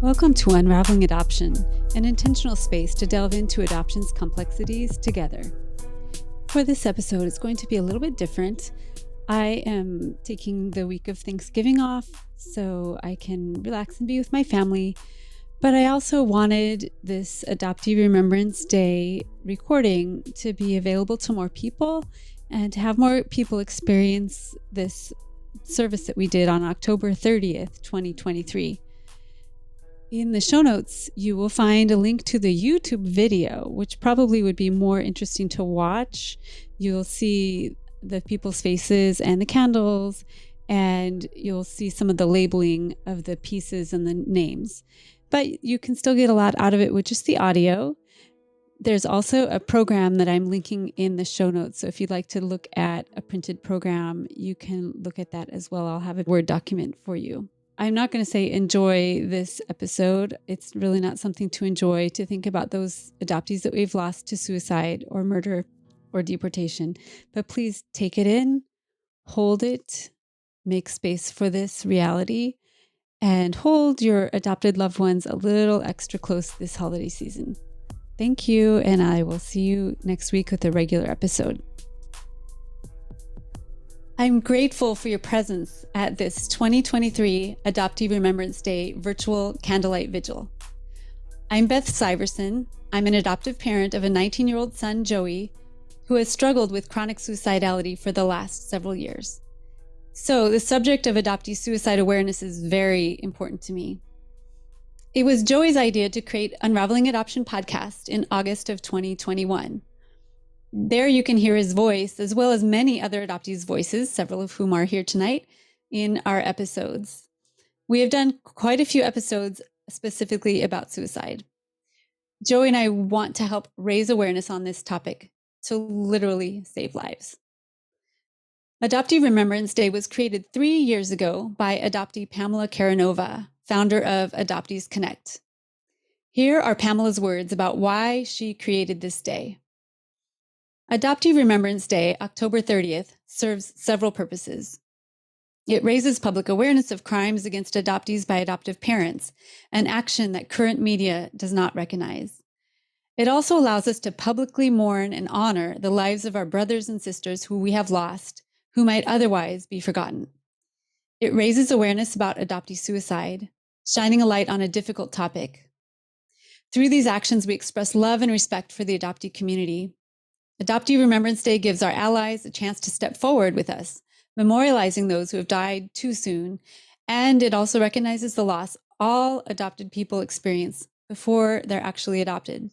Welcome to Unraveling Adoption, an intentional space to delve into adoption's complexities together. For this episode, it's going to be a little bit different. I am taking the week of Thanksgiving off so I can relax and be with my family, but I also wanted this Adoptee Remembrance Day recording to be available to more people and to have more people experience this service that we did on October 30th, 2023. In the show notes, you will find a link to the YouTube video, which probably would be more interesting to watch. You'll see the people's faces and the candles, and you'll see some of the labeling of the pieces and the names. But you can still get a lot out of it with just the audio. There's also a program that I'm linking in the show notes. So if you'd like to look at a printed program, you can look at that as well. I'll have a Word document for you. I'm not going to say enjoy this episode. It's really not something to enjoy, to think about those adoptees that we've lost to suicide or murder or deportation. But please take it in, hold it, make space for this reality, and hold your adopted loved ones a little extra close this holiday season. Thank you, and I will see you next week with a regular episode. I'm grateful for your presence at this 2023 Adoptee Remembrance Day virtual Candlelight Vigil. I'm Beth Syverson. I'm an adoptive parent of a 19-year-old son, Joey, who has struggled with chronic suicidality for the last several years. So the subject of adoptee suicide awareness is very important to me. It was Joey's idea to create Unraveling Adoption podcast in August of 2021. There you can hear his voice, as well as many other adoptees' voices, several of whom are here tonight, in our episodes. We have done quite a few episodes specifically about suicide. Joey and I want to help raise awareness on this topic to literally save lives. Adoptee Remembrance Day was created 3 years ago by adoptee Pamela Karanova, founder of Adoptees Connect. Here are Pamela's words about why she created this day. Adoptee Remembrance Day, October 30th, serves several purposes. It raises public awareness of crimes against adoptees by adoptive parents, an action that current media does not recognize. It also allows us to publicly mourn and honor the lives of our brothers and sisters who we have lost, who might otherwise be forgotten. It raises awareness about adoptee suicide, shining a light on a difficult topic. Through these actions, we express love and respect for the adoptee community. Adoptee Remembrance Day gives our allies a chance to step forward with us, memorializing those who have died too soon, and it also recognizes the loss all adopted people experience before they're actually adopted.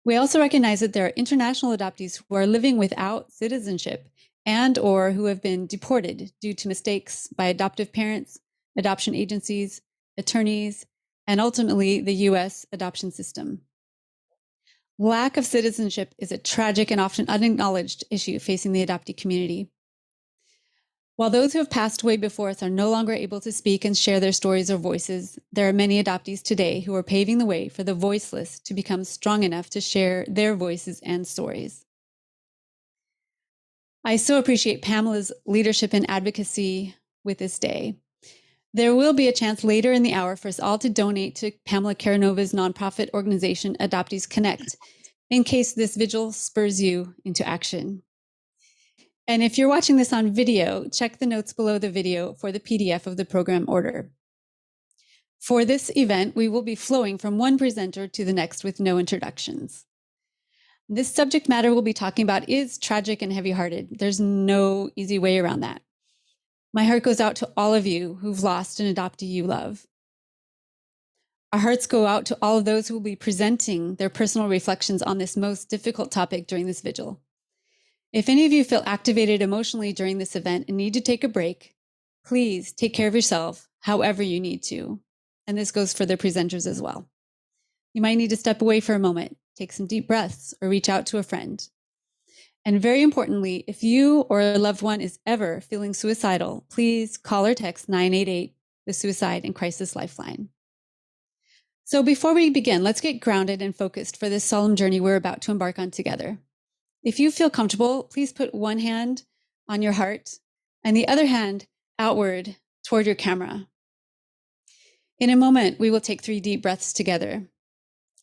We also recognize that there are international adoptees who are living without citizenship and or who have been deported due to mistakes by adoptive parents, adoption agencies, attorneys, and ultimately the U.S. adoption system. Lack of citizenship is a tragic and often unacknowledged issue facing the adoptee community. While those who have passed away before us are no longer able to speak and share their stories or voices, there are many adoptees today who are paving the way for the voiceless to become strong enough to share their voices and stories. I so appreciate Pamela's leadership and advocacy with this day. There will be a chance later in the hour for us all to donate to Pamela Karanova's nonprofit organization, Adoptees Connect, in case this vigil spurs you into action. And if you're watching this on video, check the notes below the video for the PDF of the program order. For this event, we will be flowing from one presenter to the next with no introductions. This subject matter we'll be talking about is tragic and heavy-hearted. There's no easy way around that. My heart goes out to all of you who've lost an adoptee you love. Our hearts go out to all of those who will be presenting their personal reflections on this most difficult topic during this vigil. If any of you feel activated emotionally during this event and need to take a break, please take care of yourself however you need to. And this goes for the presenters as well. You might need to step away for a moment, take some deep breaths, or reach out to a friend. And very importantly, if you or a loved one is ever feeling suicidal, please call or text 988, the Suicide and Crisis Lifeline. So before we begin, let's get grounded and focused for this solemn journey we're about to embark on together. If you feel comfortable, please put one hand on your heart and the other hand outward toward your camera. In a moment, we will take 3 deep breaths together.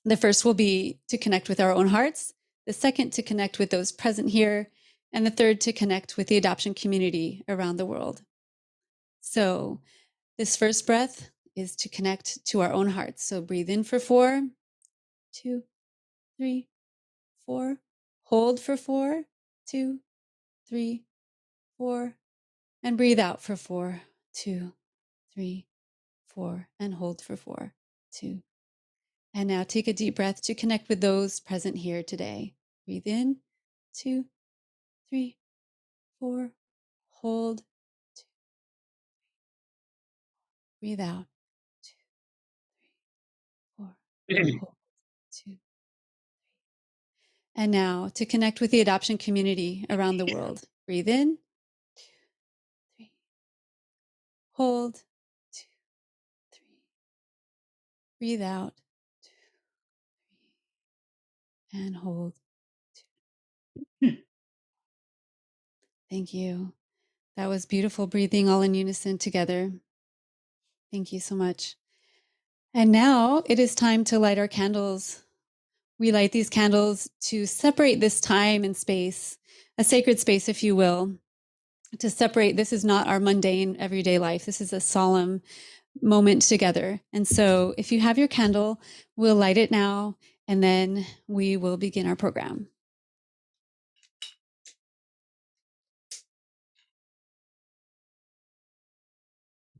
The first will be to connect with our own hearts, the second to connect with those present here, and the third to connect with the adoption community around the world. So this first breath is to connect to our own hearts. So breathe in for 4, 2, 3, 4. Hold for 4, 2, 3, 4. And breathe out for 4, 2, 3, 4. And hold for 4, 2. And now take a deep breath to connect with those present here today. Breathe in, 2, 3, 4. Hold, 2. Breathe out, 2, 3, 4. Hold, 2. And now to connect with the adoption community around the world. Breathe in, 2, 3. Hold, 2, 3. Breathe out, 2, 3. And hold, 2. Thank you. That was beautiful breathing all in unison together. Thank you so much. And now it is time to light our candles. We light these candles to separate this time and space, a sacred space, if you will, to separate. This is not our mundane everyday life. This is a solemn moment together. And so if you have your candle, we'll light it now, and then we will begin our program.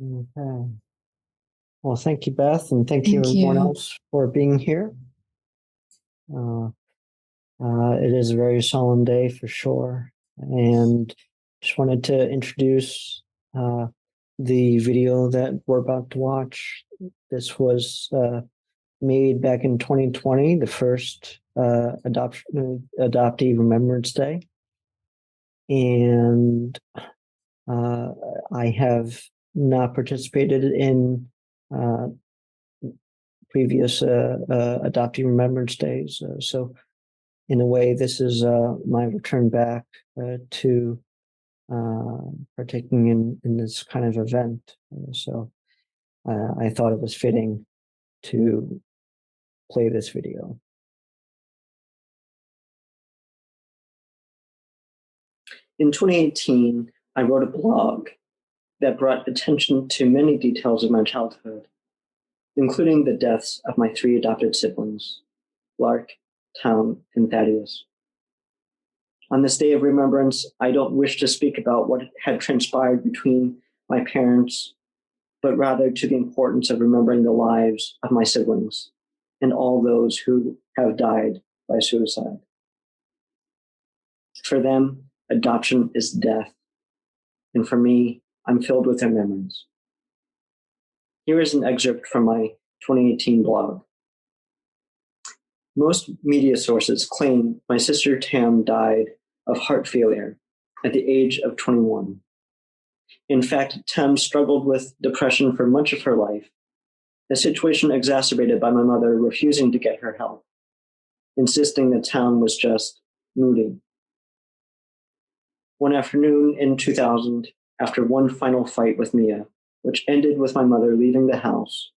Okay. Well, thank you, Beth, and thank you everyone else for being here. It is a very solemn day for sure, and just wanted to introduce the video that we're about to watch. This was made back in 2020, the first Adoptee Remembrance Day, and I have not participated in previous Adoptee Remembrance Days. So in a way, this is my return back to partaking in this kind of event. So I thought it was fitting to play this video. In 2018, I wrote a blog that brought attention to many details of my childhood, including the deaths of my 3 adopted siblings, Lark, Tom, and Thaddeus. On this day of remembrance, I don't wish to speak about what had transpired between my parents, but rather to the importance of remembering the lives of my siblings and all those who have died by suicide. For them, adoption is death, and for me, I'm filled with their memories. Here is an excerpt from my 2018 blog. Most media sources claim my sister Tam died of heart failure at the age of 21. In fact, Tam struggled with depression for much of her life, a situation exacerbated by my mother refusing to get her help, insisting that Tam was just moody. One afternoon in 2000, after one final fight with Mia, which ended with my mother leaving the house,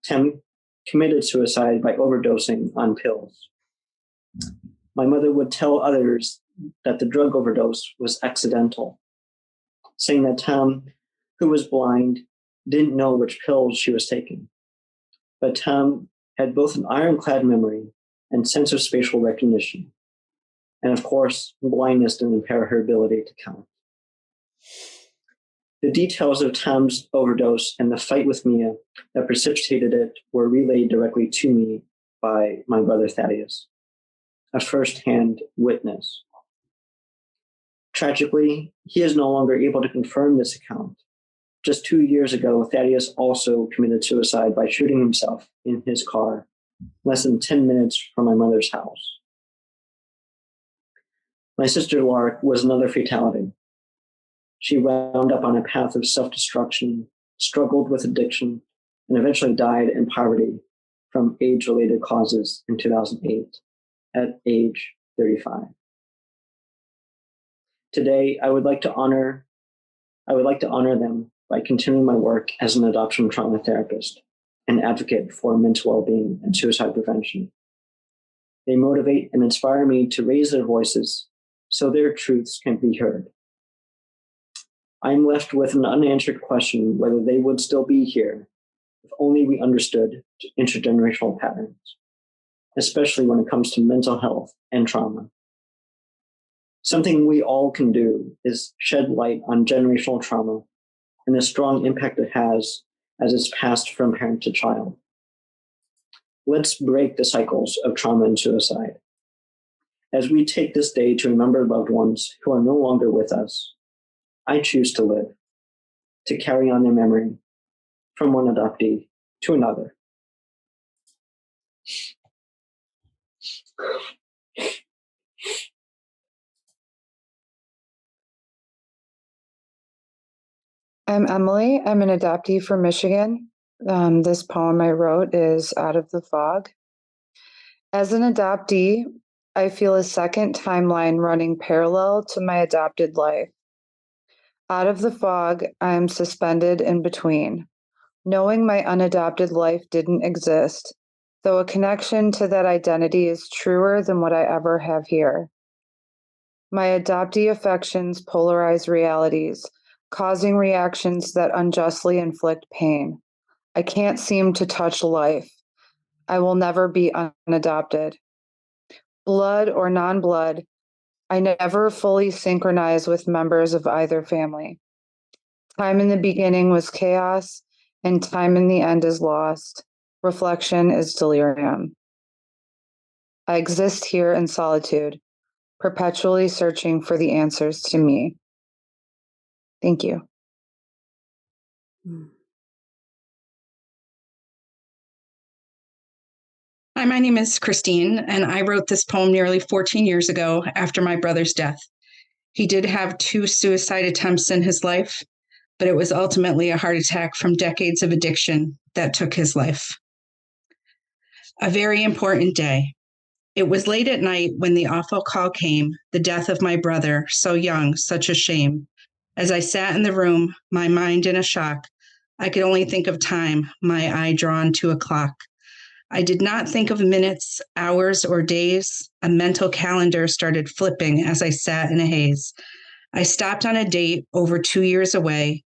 Tam committed suicide by overdosing on pills. My mother would tell others that the drug overdose was accidental, saying that Tam, who was blind, didn't know which pills she was taking. But Tam had both an ironclad memory and sense of spatial recognition. And of course, blindness didn't impair her ability to count. The details of Tam's overdose and the fight with Mia that precipitated it were relayed directly to me by my brother Thaddeus, a first-hand witness. Tragically, he is no longer able to confirm this account. Just 2 years ago, Thaddeus also committed suicide by shooting himself in his car, less than 10 minutes from my mother's house. My sister Lark was another fatality. She wound up on a path of self-destruction, struggled with addiction, and eventually died in poverty from age-related causes in 2008 at age 35. Today, I would like to honor them by continuing my work as an adoption trauma therapist. and advocate for mental well-being and suicide prevention. They motivate and inspire me to raise their voices so their truths can be heard. I'm left with an unanswered question whether they would still be here if only we understood intergenerational patterns, especially when it comes to mental health and trauma. Something we all can do is shed light on generational trauma and the strong impact it has as it's passed from parent to child. Let's break the cycles of trauma and suicide. As we take this day to remember loved ones who are no longer with us, I choose to live, to carry on their memory from one adoptee to another. I'm Emily. I'm an adoptee from Michigan. This poem I wrote is Out of the Fog. As an adoptee, I feel a second timeline running parallel to my adopted life. Out of the fog, I am suspended in between, knowing my unadopted life didn't exist, though a connection to that identity is truer than what I ever have here. My adoptee affections polarize realities, causing reactions that unjustly inflict pain. I can't seem to touch life. I will never be unadopted. Blood or non-blood, I never fully synchronize with members of either family. Time in the beginning was chaos, and time in the end is lost. Reflection is delirium. I exist here in solitude, perpetually searching for the answers to me. Thank you. Hi, my name is Christine, and I wrote this poem nearly 14 years ago after my brother's death. He did have 2 suicide attempts in his life, but it was ultimately a heart attack from decades of addiction that took his life. A very important day. It was late at night when the awful call came, the death of my brother, so young, such a shame. As I sat in the room, my mind in a shock, I could only think of time, my eye drawn to a clock. I did not think of minutes, hours, or days. A mental calendar started flipping as I sat in a haze. I stopped on a date over 2 years away.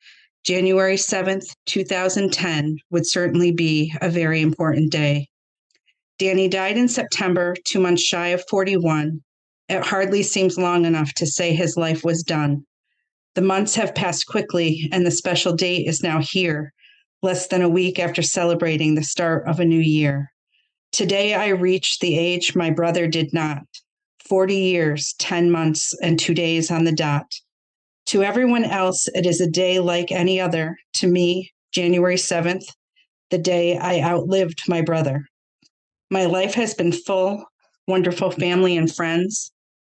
January 7th, 2010 would certainly be a very important day. Danny died in September, 2 months shy of 41. It hardly seems long enough to say his life was done. The months have passed quickly, and the special date is now here, less than a week after celebrating the start of a new year. Today I reached the age my brother did not. 40 years, 10 months, and 2 days on the dot. To everyone else, it is a day like any other. To me, January 7th, the day I outlived my brother. My life has been full, wonderful family and friends,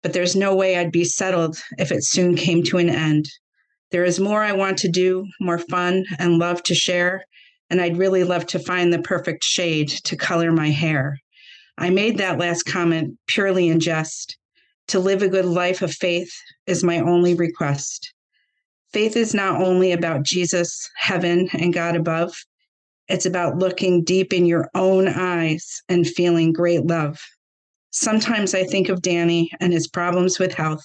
but there's no way I'd be settled if it soon came to an end. There is more I want to do, more fun and love to share, and I'd really love to find the perfect shade to color my hair. I made that last comment purely in jest. To live a good life of faith is my only request. Faith is not only about Jesus, heaven, and God above. It's about looking deep in your own eyes and feeling great love. Sometimes I think of Danny and his problems with health,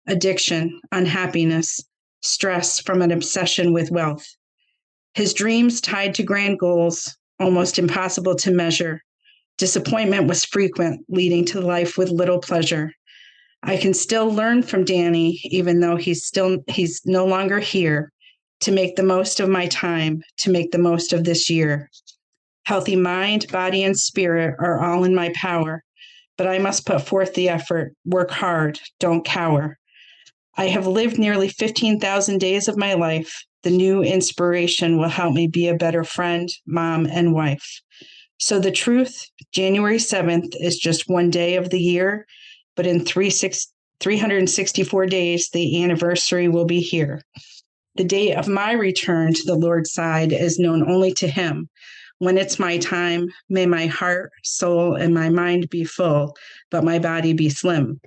addiction, unhappiness, stress from an obsession with wealth. His dreams tied to grand goals, almost impossible to measure. Disappointment was frequent, leading to life with little pleasure. I can still learn from Danny, even though he's no longer here, to make the most of my time, to make the most of this year. Healthy mind, body, and spirit are all in my power, but I must put forth the effort, work hard, don't cower. I have lived nearly 15,000 days of my life. The new inspiration will help me be a better friend, mom, and wife. So the truth, January 7th is just one day of the year, but in 364 days, the anniversary will be here. The date of my return to the Lord's side is known only to him. When it's my time, may my heart, soul, and my mind be full, but my body be slim.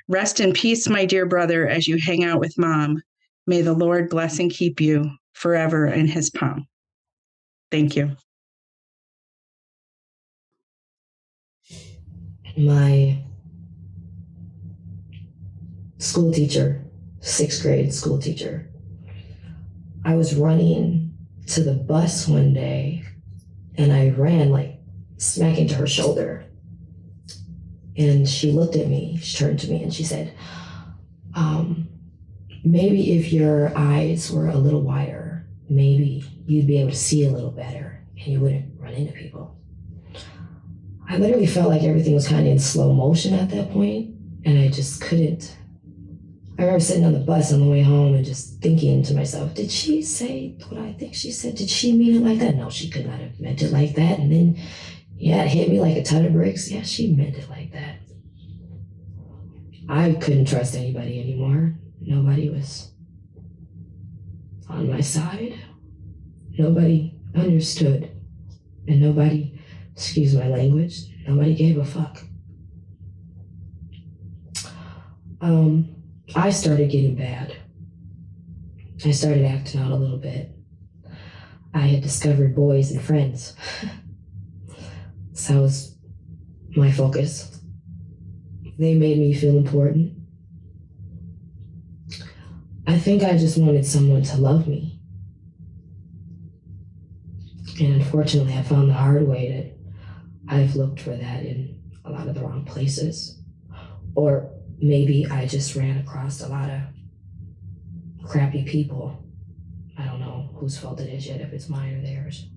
Rest in peace, my dear brother, as you hang out with mom. May the Lord bless and keep you forever in his palm. Thank you. My school teacher, 6th grade school teacher, I was running to the bus one day and I ran like smack into her shoulder. And she looked at me, she turned to me and she said, maybe if your eyes were a little wider, maybe you'd be able to see a little better and you wouldn't run into people. I literally felt like everything was kind of in slow motion at that point, and I just couldn't. I remember sitting on the bus on the way home and just thinking to myself, did she say what I think she said? Did she mean it like that? No, she could not have meant it like that. And then, yeah, it hit me like a ton of bricks. Yeah, she meant it like that. I couldn't trust anybody anymore. Nobody was on my side. Nobody understood. And nobody, excuse my language, nobody gave a fuck. I started getting bad. I started acting out a little bit. I had discovered boys and friends. So that was my focus. They made me feel important. I think I just wanted someone to love me. And unfortunately, I found the hard way that I've looked for that in a lot of the wrong places. Or maybe I just ran across a lot of crappy people. I don't know whose fault it is yet, if it's mine or theirs.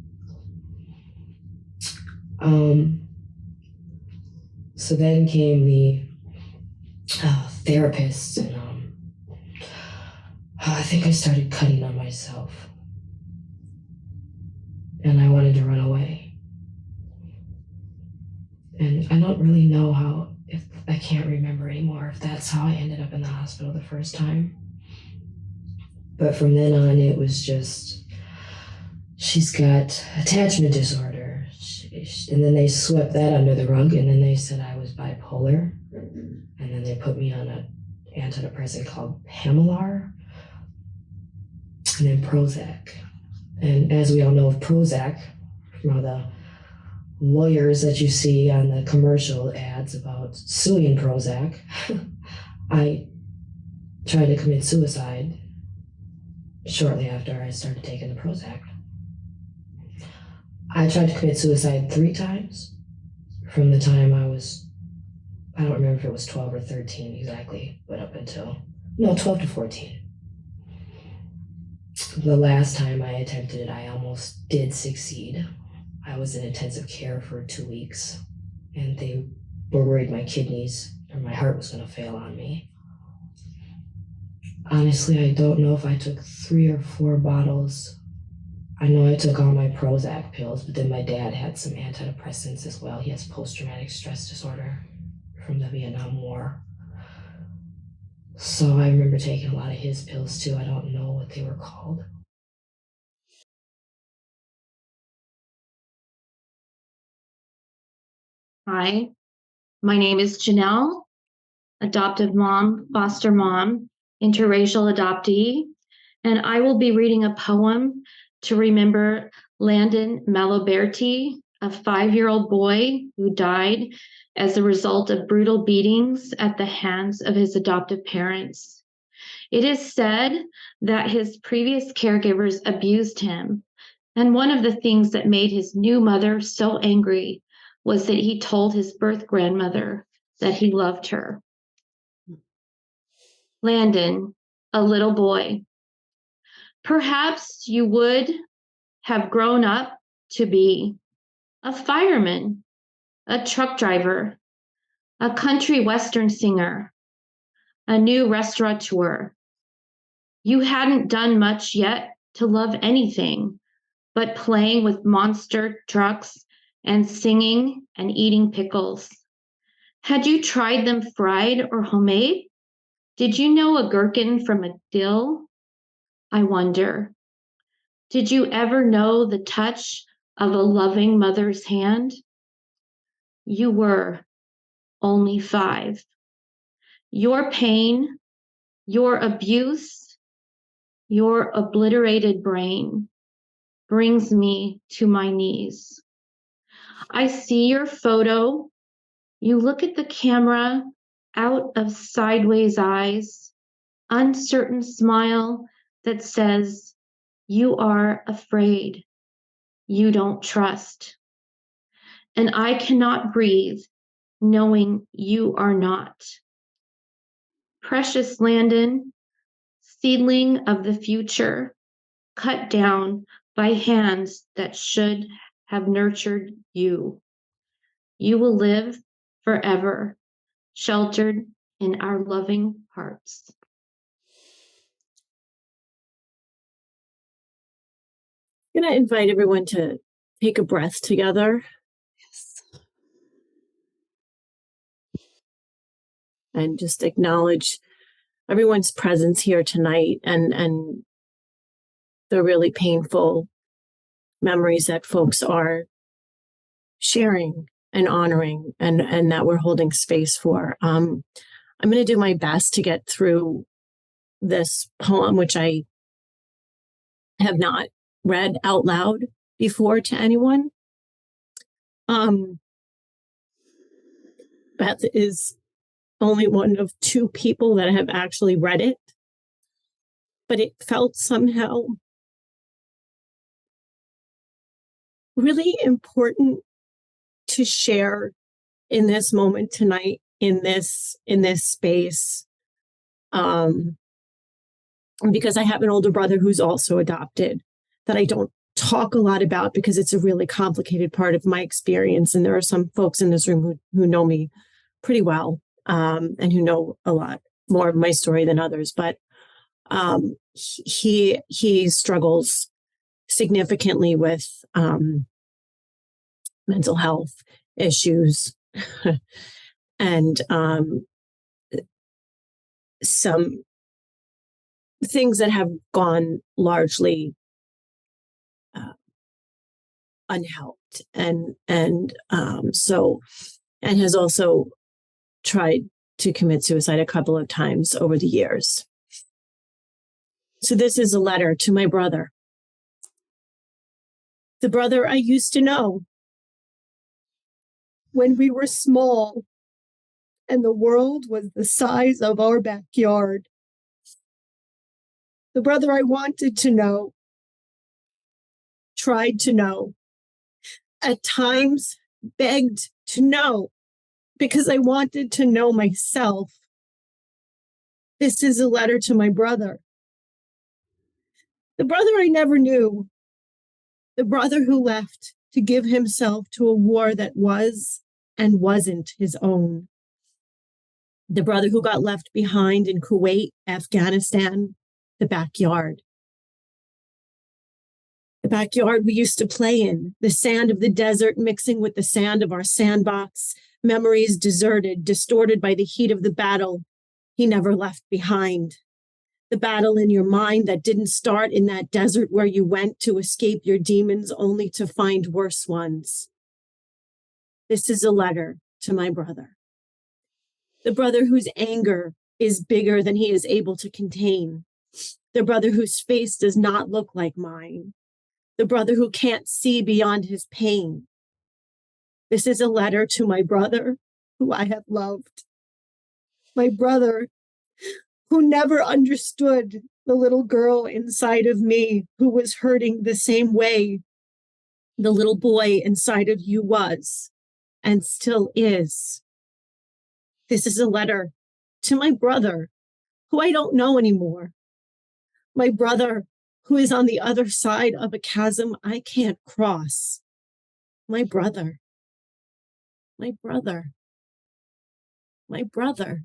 So then came the therapist, and I think I started cutting on myself. And I wanted to run away. And I don't really know how, if I can't remember anymore, if that's how I ended up in the hospital the first time. But from then on, it was just, she's got attachment disorder. And then they swept that under the rug, and then they said I was bipolar. And then they put me on an antidepressant called Pamelar, and then Prozac. And as we all know of Prozac, from all the lawyers that you see on the commercial ads about suing Prozac, I tried to commit suicide shortly after I started taking the Prozac. I tried to commit suicide 3 times from the time I don't remember if it was 12 or 13 exactly, but up until, 12 to 14. The last time I attempted it, I almost did succeed. I was in intensive care for 2 weeks, and they were worried my kidneys or my heart was going to fail on me. Honestly, I don't know if I took 3 or 4 bottles. I know I took all my Prozac pills, but then my dad had some antidepressants as well. He has post-traumatic stress disorder from the Vietnam War. So I remember taking a lot of his pills too. I don't know what they were called. Hi, my name is Janelle, adoptive mom, foster mom, interracial adoptee, and I will be reading a poem to remember Landon Malaberti, a 5-year-old boy who died as a result of brutal beatings at the hands of his adoptive parents. It is said that his previous caregivers abused him, and one of the things that made his new mother so angry was that he told his birth grandmother that he loved her. Landon, a little boy. Perhaps you would have grown up to be a fireman, a truck driver, a country western singer, a new restaurateur. You hadn't done much yet to love anything but playing with monster trucks and singing and eating pickles. Had you tried them fried or homemade? Did you know a gherkin from a dill? I wonder. Did you ever know the touch of a loving mother's hand? You were only 5. Your pain, your abuse, your obliterated brain brings me to my knees. I see your photo You look at the camera out of sideways eyes, uncertain smile that says, you are afraid. You don't trust. And I cannot breathe knowing you are not. Precious Landon, seedling of the future, cut down by hands that should have nurtured you. You will live forever, sheltered in our loving hearts. I'm going to invite everyone to take a breath together. Yes. And just acknowledge everyone's presence here tonight and the really painful memories that folks are sharing and honoring and that we're holding space for. I'm going to do my best to get through this poem, which I have not read out loud before to anyone. Beth is only one of two people that have actually read it, but it felt somehow really important to share in this moment tonight, in this space, because I have an older brother who's also adopted that I don't talk a lot about because it's a really complicated part of my experience. And there are some folks in this room who know me pretty well, and who know a lot more of my story than others. But he struggles significantly with mental health issues and some things that have gone largely unhelped, and has also tried to commit suicide a couple of times over the years. So this is a letter to my brother, the brother I used to know when we were small and the world was the size of our backyard. The brother I wanted to know, tried to know, at times begged to know because I wanted to know myself. This is a letter to my brother. The brother I never knew. The brother who left to give himself to a war that was and wasn't his own. The brother who got left behind in Kuwait, Afghanistan, the backyard. The backyard we used to play in, the sand of the desert mixing with the sand of our sandbox, memories deserted, distorted by the heat of the battle he never left behind. The battle in your mind that didn't start in that desert where you went to escape your demons only to find worse ones. This is a letter to my brother. The brother whose anger is bigger than he is able to contain. The brother whose face does not look like mine. The brother who can't see beyond his pain. This is a letter to my brother who I have loved. My brother who never understood the little girl inside of me who was hurting the same way the little boy inside of you was and still is. This is a letter to my brother who I don't know anymore. My brother who is on the other side of a chasm I can't cross. My brother. My brother. My brother.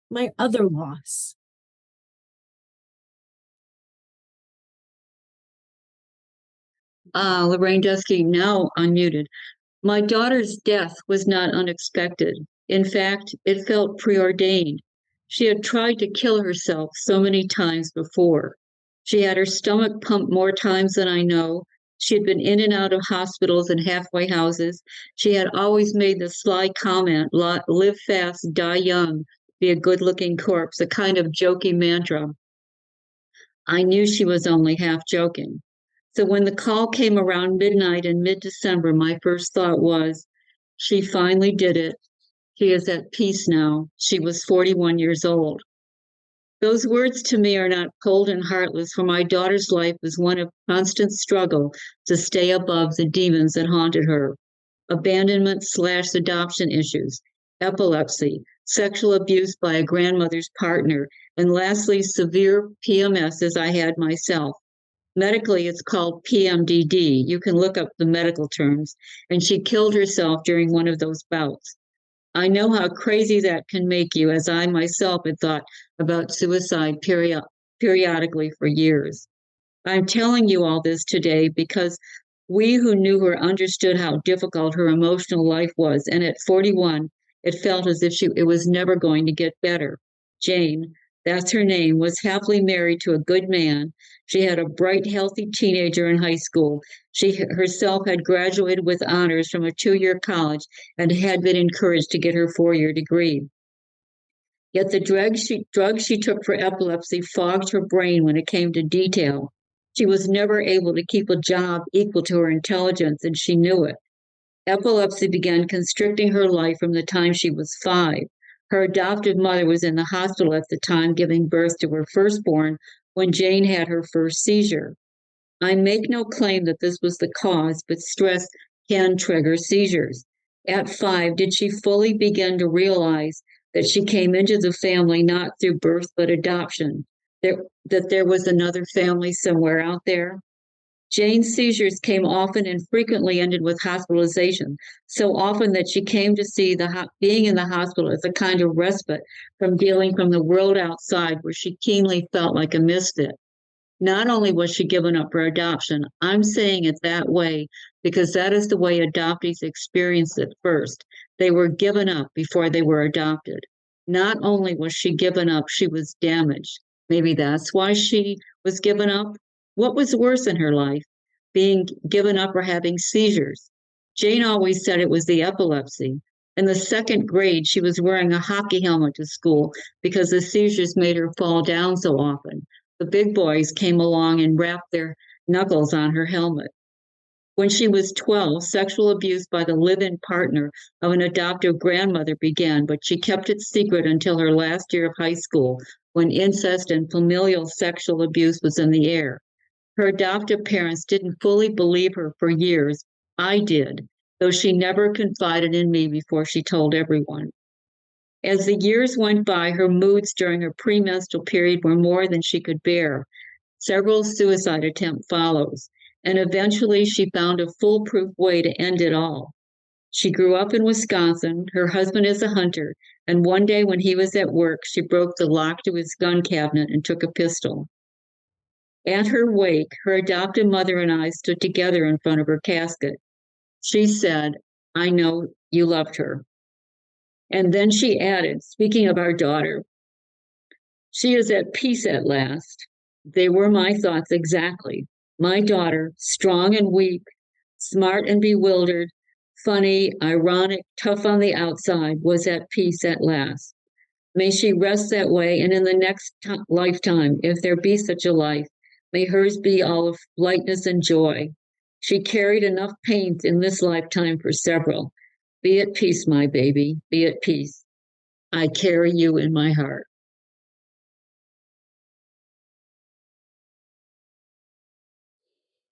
My other loss. Lorraine Dusky, now unmuted. My daughter's death was not unexpected. In fact, it felt preordained. She had tried to kill herself so many times before. She had her stomach pumped more times than I know. She had been in and out of hospitals and halfway houses. She had always made the sly comment, live fast, die young, be a good-looking corpse, a kind of jokey mantra. I knew she was only half joking. So when the call came around midnight in mid-December, my first thought was, She finally did it. She is at peace now. She was 41 years old. Those words to me are not cold and heartless, for my daughter's life was one of constant struggle to stay above the demons that haunted her. Abandonment/adoption issues, epilepsy, sexual abuse by a grandmother's partner, and lastly, severe PMS as I had myself. Medically, it's called PMDD. You can look up the medical terms. And she killed herself during one of those bouts. I know how crazy that can make you, as I myself had thought about suicide periodically for years. I'm telling you all this today because we who knew her understood how difficult her emotional life was, and at 41, it felt as if it was never going to get better. Jane, that's her name, was happily married to a good man. She had a bright, healthy teenager in high school. She herself had graduated with honors from a 2-year college and had been encouraged to get her 4-year degree. Yet the drugs she took for epilepsy fogged her brain when it came to detail. She was never able to keep a job equal to her intelligence, and she knew it. Epilepsy began constricting her life from the time she was 5. Her adoptive mother was in the hospital at the time giving birth to her firstborn when Jane had her first seizure. I make no claim that this was the cause, but stress can trigger seizures. At 5, did she fully begin to realize that she came into the family not through birth but adoption, that there was another family somewhere out there? Jane's seizures came often and frequently ended with hospitalization, so often that she came to see being in the hospital as a kind of respite from dealing from the world outside, where she keenly felt like a misfit. Not only was she given up for adoption, I'm saying it that way because that is the way adoptees experienced it first. They were given up before they were adopted. Not only was she given up, she was damaged. Maybe that's why she was given up. What was worse in her life, being given up or having seizures? Jane always said it was the epilepsy. In the 2nd grade, she was wearing a hockey helmet to school because the seizures made her fall down so often. The big boys came along and wrapped their knuckles on her helmet. When she was 12, sexual abuse by the live-in partner of an adoptive grandmother began, but she kept it secret until her last year of high school, when incest and familial sexual abuse was in the air. Her adoptive parents didn't fully believe her for years. I did, though she never confided in me before she told everyone. As the years went by, her moods during her premenstrual period were more than she could bear. Several suicide attempts followed, and eventually she found a foolproof way to end it all. She grew up in Wisconsin. Her husband is a hunter, and one day when he was at work, she broke the lock to his gun cabinet and took a pistol. At her wake, her adoptive mother and I stood together in front of her casket. She said, "I know you loved her." And then she added, speaking of our daughter, "She is at peace at last." They were my thoughts exactly. My daughter, strong and weak, smart and bewildered, funny, ironic, tough on the outside, was at peace at last. May she rest that way, and in the next lifetime, if there be such a life, may hers be all of lightness and joy. She carried enough pain in this lifetime for several. Be at peace, my baby, be at peace. I carry you in my heart.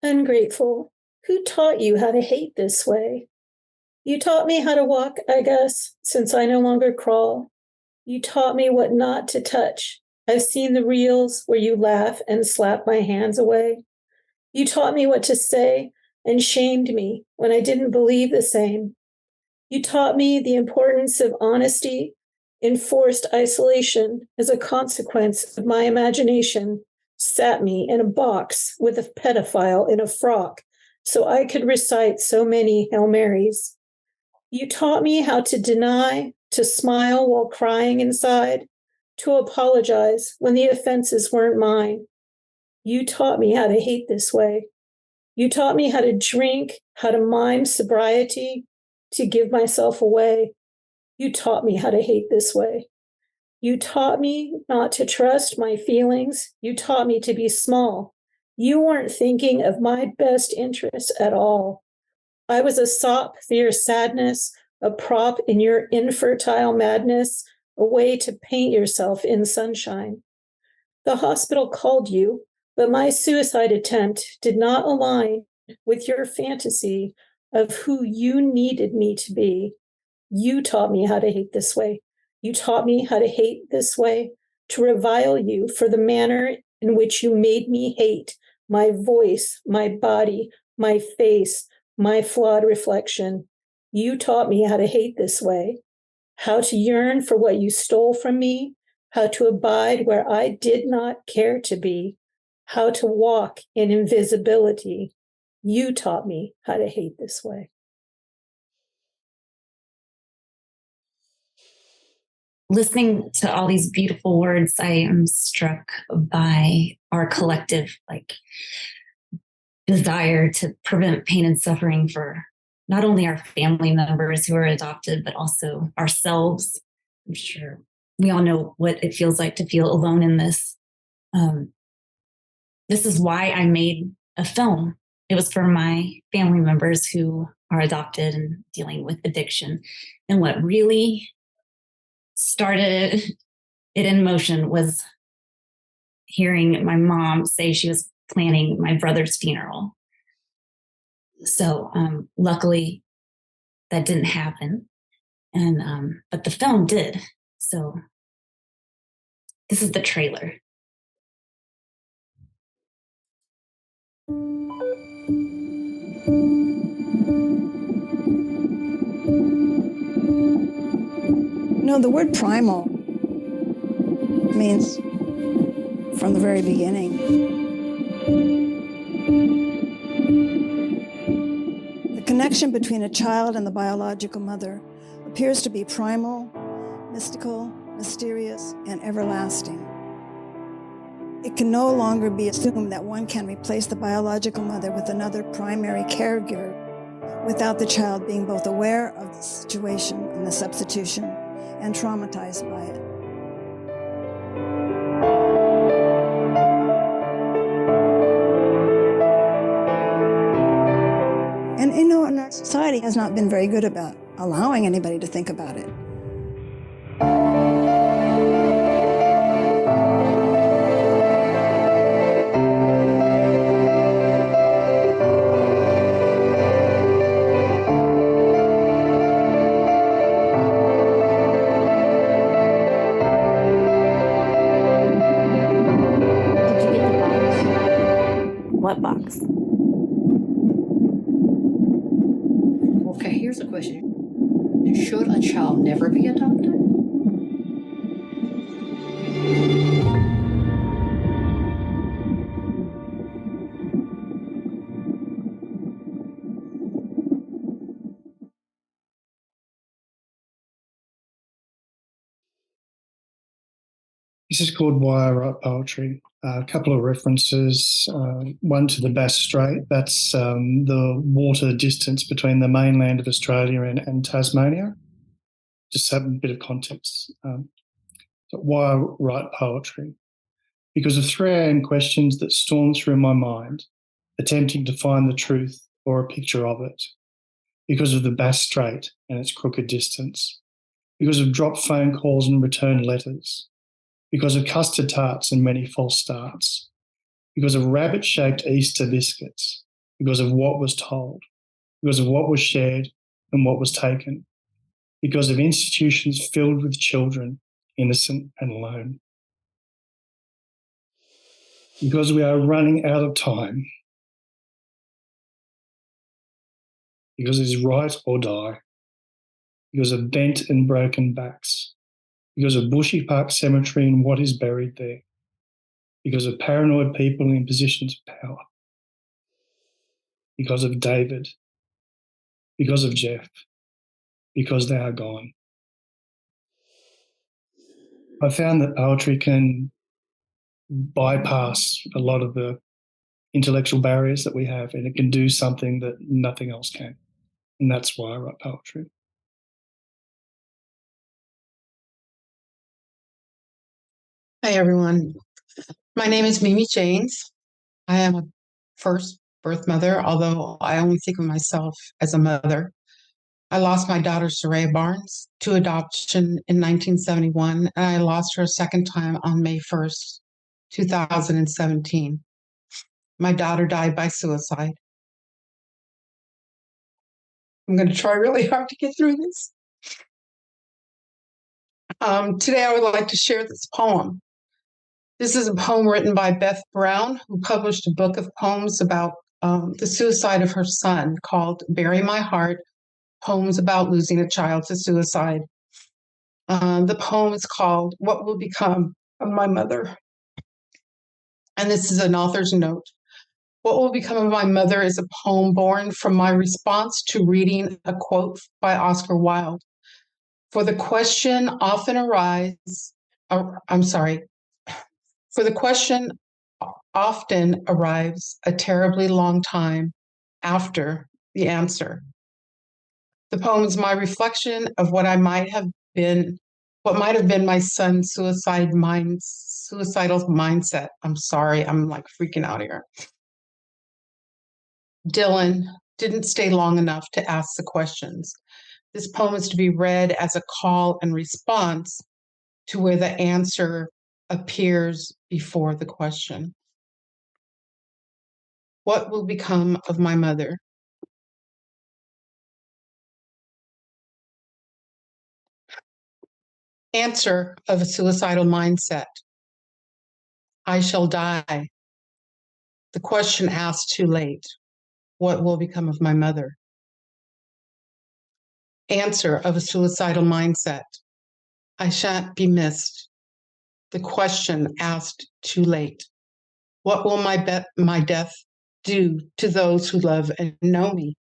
Ungrateful. Who taught you how to hate this way? You taught me how to walk, I guess, since I no longer crawl. You taught me what not to touch. I've seen the reels where you laugh and slap my hands away. You taught me what to say and shamed me when I didn't believe the same. You taught me the importance of honesty, enforced isolation as a consequence of my imagination, sat me in a box with a pedophile in a frock so I could recite so many Hail Marys. You taught me how to deny, to smile while crying inside, to apologize when the offenses weren't mine. You taught me how to hate this way. You taught me how to drink, how to mime sobriety, to give myself away. You taught me how to hate this way. You taught me not to trust my feelings. You taught me to be small. You weren't thinking of my best interests at all. I was a sop for your sadness, a prop in your infertile madness, a way to paint yourself in sunshine. The hospital called you, but my suicide attempt did not align with your fantasy of who you needed me to be. You taught me how to hate this way. You taught me how to hate this way, to revile you for the manner in which you made me hate my voice, my body, my face, my flawed reflection. You taught me how to hate this way, how to yearn for what you stole from me, how to abide where I did not care to be, how to walk in invisibility. You taught me how to hate this way. Listening to all these beautiful words, I am struck by our collective desire to prevent pain and suffering for not only our family members who are adopted, but also ourselves. I'm sure we all know what it feels like to feel alone in this. This is why I made a film. It was for my family members who are adopted and dealing with addiction. And what really started it in motion was hearing my mom say she was planning my brother's funeral. So luckily that didn't happen. And but the film did. So this is the trailer. No, the word primal means from the very beginning. The connection between a child and the biological mother appears to be primal, mystical, mysterious, and everlasting. It can no longer be assumed that one can replace the biological mother with another primary caregiver without the child being both aware of the situation and the substitution and traumatized by it. And you know, our society has not been very good about allowing anybody to think about it. What box? Okay, here's a question. Should a child never be adopted? This is called Why I Write Poetry. A couple of references, one to the Bass Strait, that's the water distance between the mainland of Australia and Tasmania. Just have a bit of context. So why I write poetry? Because of 3 a.m. questions that storm through my mind, attempting to find the truth or a picture of it. Because of the Bass Strait and its crooked distance. Because of dropped phone calls and returned letters. Because of custard tarts and many false starts, because of rabbit-shaped Easter biscuits, because of what was told, because of what was shared and what was taken, because of institutions filled with children, innocent and alone. Because we are running out of time. Because it is right or die. Because of bent and broken backs. Because of Bushy Park Cemetery and what is buried there. Because of paranoid people in positions of power. Because of David. Because of Jeff. Because they are gone. I found that poetry can bypass a lot of the intellectual barriers that we have, and it can do something that nothing else can. And that's why I write poetry. Hi, everyone. My name is Mimi James. I am a first birth mother, although I only think of myself as a mother. I lost my daughter, Soraya Barnes, to adoption in 1971, and I lost her a second time on May 1st, 2017. My daughter died by suicide. I'm going to try really hard to get through this. Today, I would like to share this poem. This is a poem written by Beth Brown, who published a book of poems about the suicide of her son called Bury My Heart, Poems About Losing a Child to Suicide. The poem is called What Will Become of My Mother? And this is an author's note. What Will Become of My Mother is a poem born from my response to reading a quote by Oscar Wilde. For the question often arrives a terribly long time after the answer. The poem is my reflection of what might have been my son's suicidal mindset. I'm sorry, I'm like freaking out here. Dylan didn't stay long enough to ask the questions. This poem is to be read as a call and response to where the answer appears before the question. What will become of my mother? Answer of a suicidal mindset. I shall die. The question asked too late. What will become of my mother? Answer of a suicidal mindset. I shan't be missed. The question asked too late. What will my death do to those who love and know me?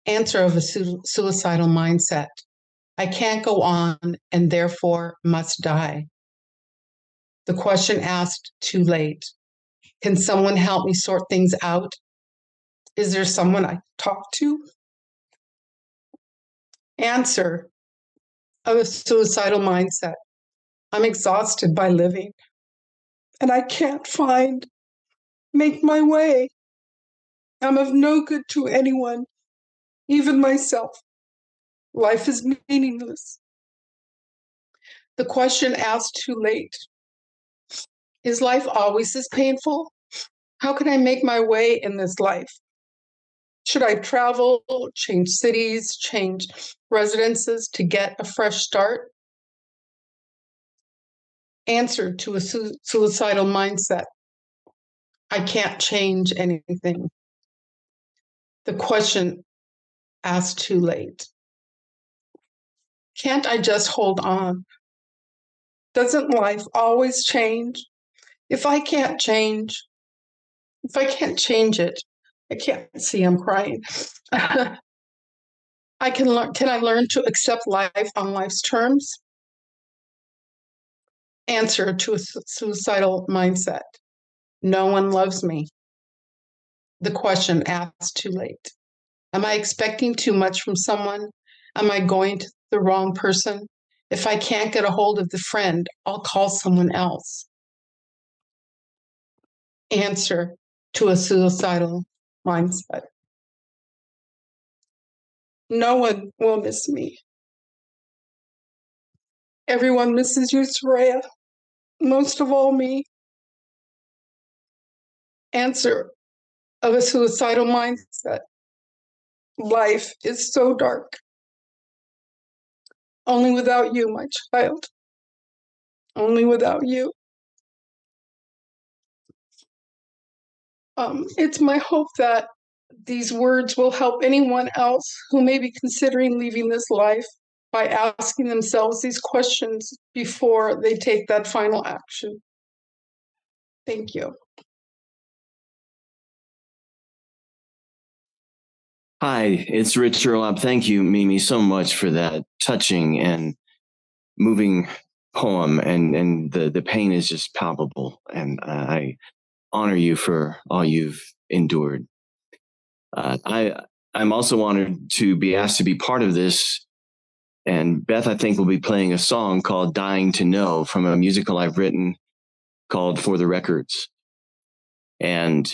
Answer of a suicidal mindset. I can't go on and therefore must die. The question asked too late. Can someone help me sort things out? Is there someone I talk to? Answer of a suicidal mindset. I'm exhausted by living, and I can't make my way. I'm of no good to anyone, even myself. Life is meaningless. The question asked too late. Is life always this painful? How can I make my way in this life? Should I travel, change cities, change residences to get a fresh start? Answer to a suicidal mindset. I can't change anything. The question asked too late. Can't I just hold on? Doesn't life always change? If I can't change it, I can't see, I'm crying. Can I learn to accept life on life's terms? Answer to a suicidal mindset. No one loves me. The question asked too late. Am I expecting too much from someone? Am I going to the wrong person? If I can't get a hold of the friend, I'll call someone else. Answer to a suicidal mindset. No one will miss me. Everyone misses you, Soraya. Most of all, me. Answer of a suicidal mindset. Life is so dark. Only without you, my child. Only without you. It's my hope that these words will help anyone else who may be considering leaving this life by asking themselves these questions before they take that final action. Thank you. Hi, it's Rich Earlop. Thank you, Mimi, so much for that touching and moving poem. And the pain is just palpable. And I honor you for all you've endured. I'm also honored to be asked to be part of this. And Beth, I think, will be playing a song called Dying to Know from a musical I've written called For the Records. And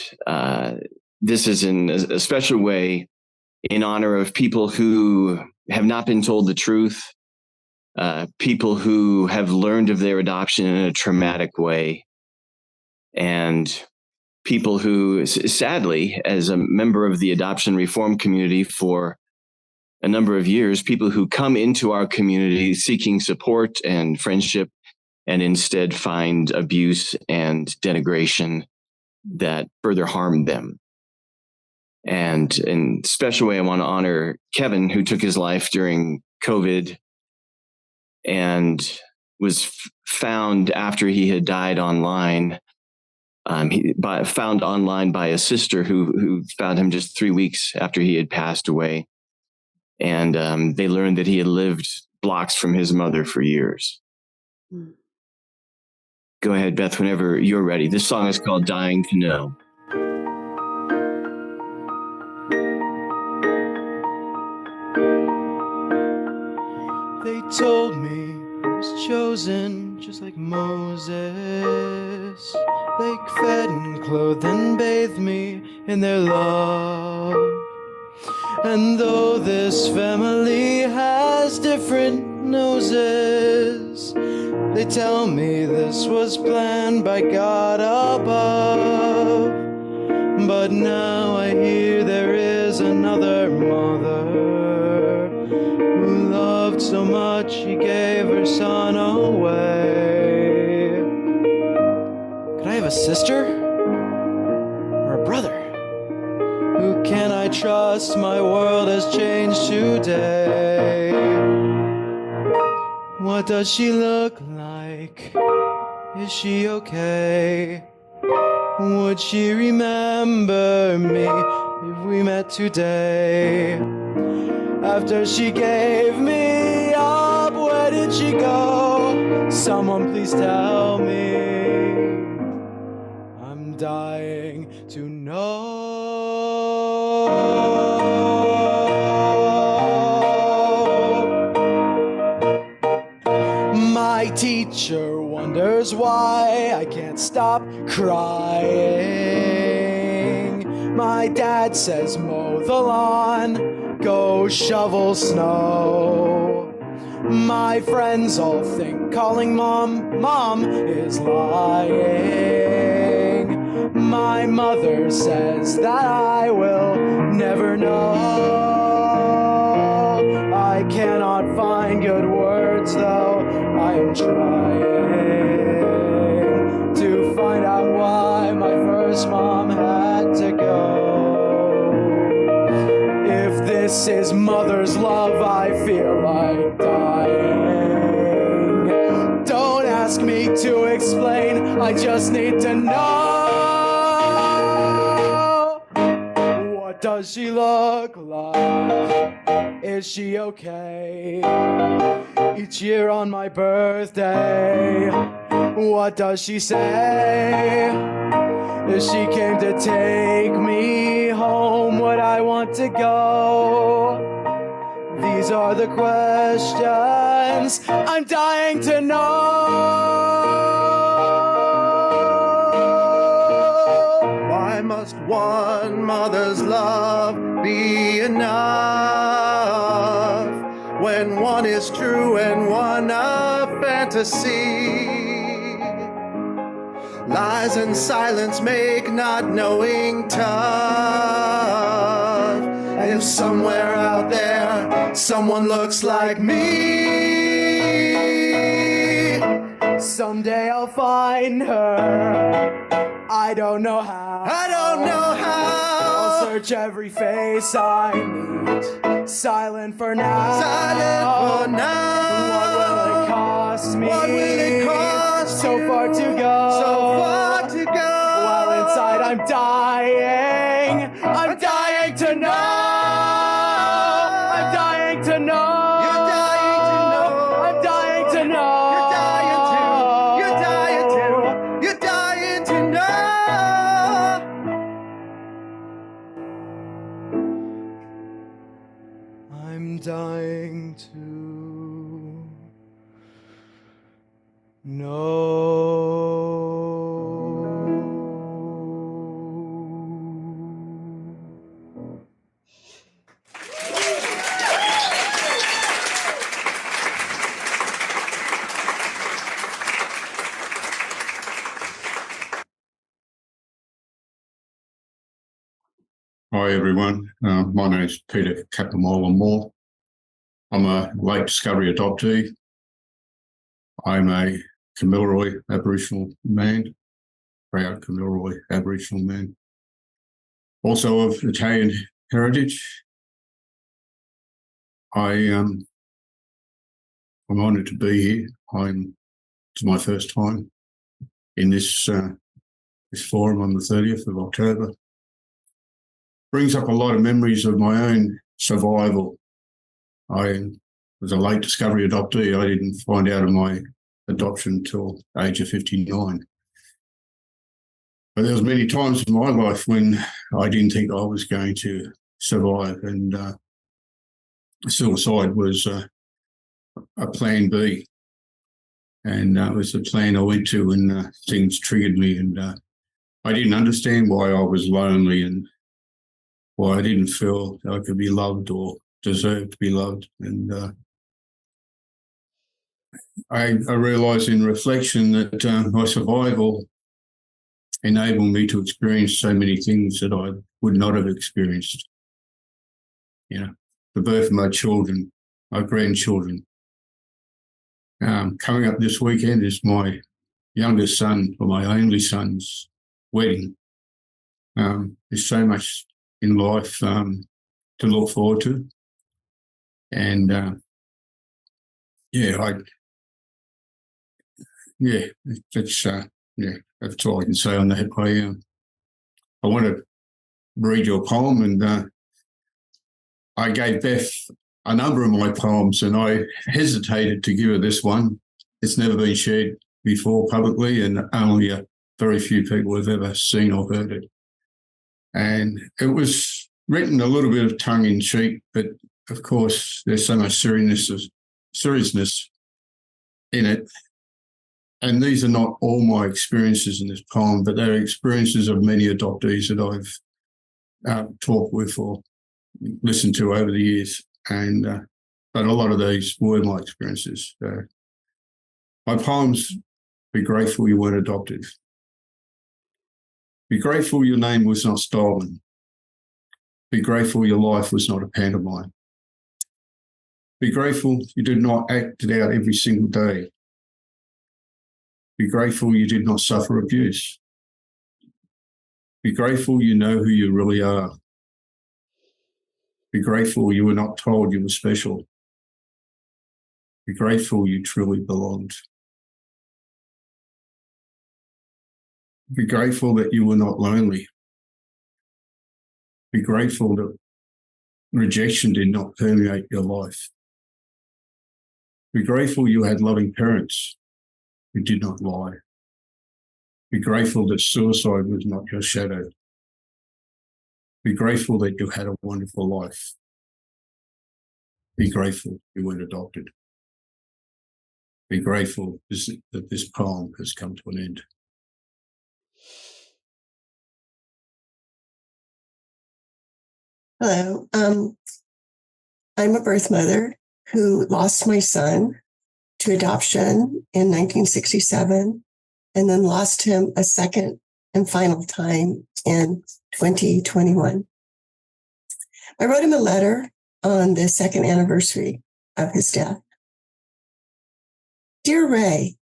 this is in a special way in honor of people who have not been told the truth, people who have learned of their adoption in a traumatic way, and people who, sadly, as a member of the adoption reform community for a number of years, people who come into our community seeking support and friendship and instead find abuse and denigration that further harm them. And in a special way, I want to honor Kevin, who took his life during COVID and was found after he had died online. Found online by a sister who found him just 3 weeks after he had passed away. And they learned that he had lived blocks from his mother for years. Go ahead, Beth, whenever you're ready. This song is called Dying to Know. They told me I was chosen just like Moses. They fed and clothed and bathed me in their love. And though this family has different noses, they tell me this was planned by God above. But now I hear there is another mother who loved so much she gave her son away. Could I have a sister? Or a brother? Who can I trust? My world has changed today. What does she look like? Is she okay? Would she remember me if we met today? After she gave me up, where did she go? Someone please tell me. I'm dying to know. My teacher wonders why I can't stop crying. My dad says mow the lawn, go shovel snow. My friends all think calling mom is lying. My mother says that I will never know. I cannot find good words though I am trying to find out why my first mom had to go. If this is mother's love, I feel like dying. Don't ask me to explain, I just need to know. What does she look like? Is she okay? Each year on my birthday, what does she say? If she came to take me home, would I want to go? These are the questions I'm dying to know. Why must one mother's love be enough when one is true and one a fantasy? Lies and silence make not knowing tough. And if somewhere out there someone looks like me, someday I'll find her. I don't know how. I don't know how. I'll search every face I meet. Silent for now. Silent for now. What will it cost me? What will it cost? So far to go. So far to go. While inside I'm dying. I'm dying to know. I'm dying to know. You're dying to know. I'm dying to know. You're dying to. You're dying to. You're dying to know. I'm dying to know. Hi everyone, my name is Peter Capamola Moore. I'm a late discovery adoptee. I'm a Kamilaroi Aboriginal man, proud Kamilaroi Aboriginal man. Also of Italian heritage. I'm honoured to be here. It's my first time in this forum on the 30th of October. Brings up a lot of memories of my own survival. I was a late discovery adoptee. I didn't find out of my adoption until age of 59. But there was many times in my life when I didn't think I was going to survive, and suicide was a plan B. And it was the plan I went to when things triggered me, and I didn't understand why I was lonely and why I didn't feel I could be loved or deserved to be loved. And I realised in reflection that my survival enabled me to experience so many things that I would not have experienced. You know, the birth of my children, my grandchildren. Coming up this weekend is my youngest son, or my only son's wedding. There's so much in life to look forward to. And that's all I can say on that. I want to read you a poem, and I gave Beth a number of my poems, and I hesitated to give her this one. It's never been shared before publicly, and only a very few people have ever seen or heard it. And it was written a little bit of tongue-in-cheek, but of course there's so much seriousness in it. And these are not all my experiences in this poem, but they're experiences of many adoptees that I've talked with or listened to over the years. And but a lot of these were my experiences. My poems: be grateful you weren't adopted. Be grateful your name was not stolen. Be grateful your life was not a pantomime. Be grateful you did not act it out every single day. Be grateful you did not suffer abuse. Be grateful you know who you really are. Be grateful you were not told you were special. Be grateful you truly belonged. Be grateful that you were not lonely. Be grateful that rejection did not permeate your life. Be grateful you had loving parents who did not lie. Be grateful that suicide was not your shadow. Be grateful that you had a wonderful life. Be grateful you weren't adopted. Be grateful that this poem has come to an end. Hello. I'm a birth mother who lost my son to adoption in 1967 and then lost him a second and final time in 2021. I wrote him a letter on the second anniversary of his death. Dear Ray,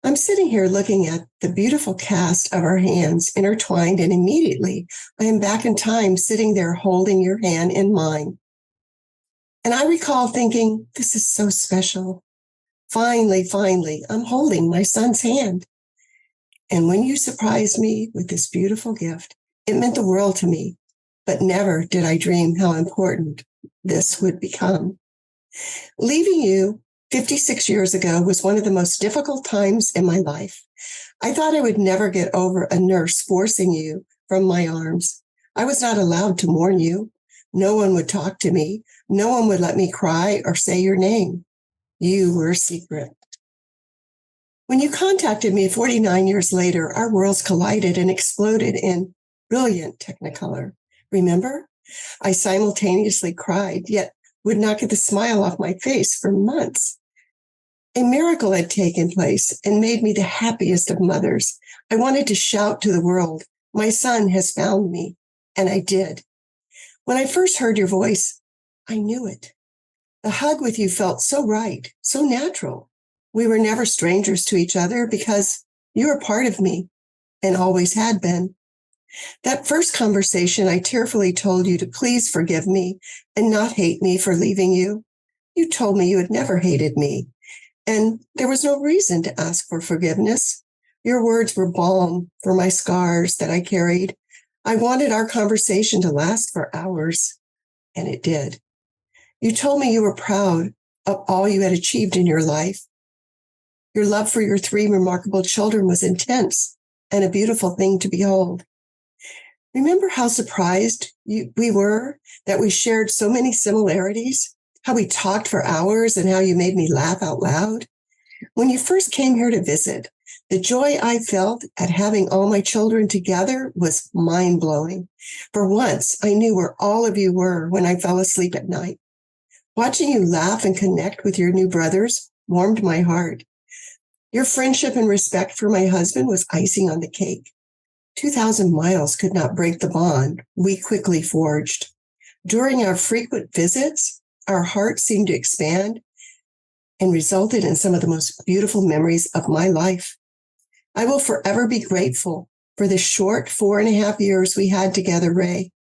I'm sitting here looking at the beautiful cast of our hands intertwined, and immediately I am back in time sitting there holding your hand in mine. And I recall thinking, this is so special. Finally, I'm holding my son's hand. And when you surprised me with this beautiful gift, it meant the world to me, but never did I dream how important this would become. Leaving you 56 years ago was one of the most difficult times in my life. I thought I would never get over a nurse forcing you from my arms. I was not allowed to mourn you. No one would talk to me. No one would let me cry or say your name. You were a secret. When you contacted me 49 years later, our worlds collided and exploded in brilliant technicolor. Remember? I simultaneously cried, yet would not get the smile off my face for months. A miracle had taken place and made me the happiest of mothers. I wanted to shout to the world, my son has found me. And I did. When I first heard your voice, I knew it. The hug with you felt so right, so natural. We were never strangers to each other because you were part of me and always had been. That first conversation, I tearfully told you to please forgive me and not hate me for leaving you. You told me you had never hated me, and there was no reason to ask for forgiveness. Your words were balm for my scars that I carried. I wanted our conversation to last for hours, and it did. You told me you were proud of all you had achieved in your life. Your love for your 3 remarkable children was intense and a beautiful thing to behold. Remember how surprised we were that we shared so many similarities? How we talked for hours and how you made me laugh out loud? When you first came here to visit, the joy I felt at having all my children together was mind-blowing. For once, I knew where all of you were when I fell asleep at night. Watching you laugh and connect with your new brothers warmed my heart. Your friendship and respect for my husband was icing on the cake. 2,000 miles could not break the bond we quickly forged. During our frequent visits, our hearts seemed to expand and resulted in some of the most beautiful memories of my life. I will forever be grateful for the short 4.5 years we had together, Ray.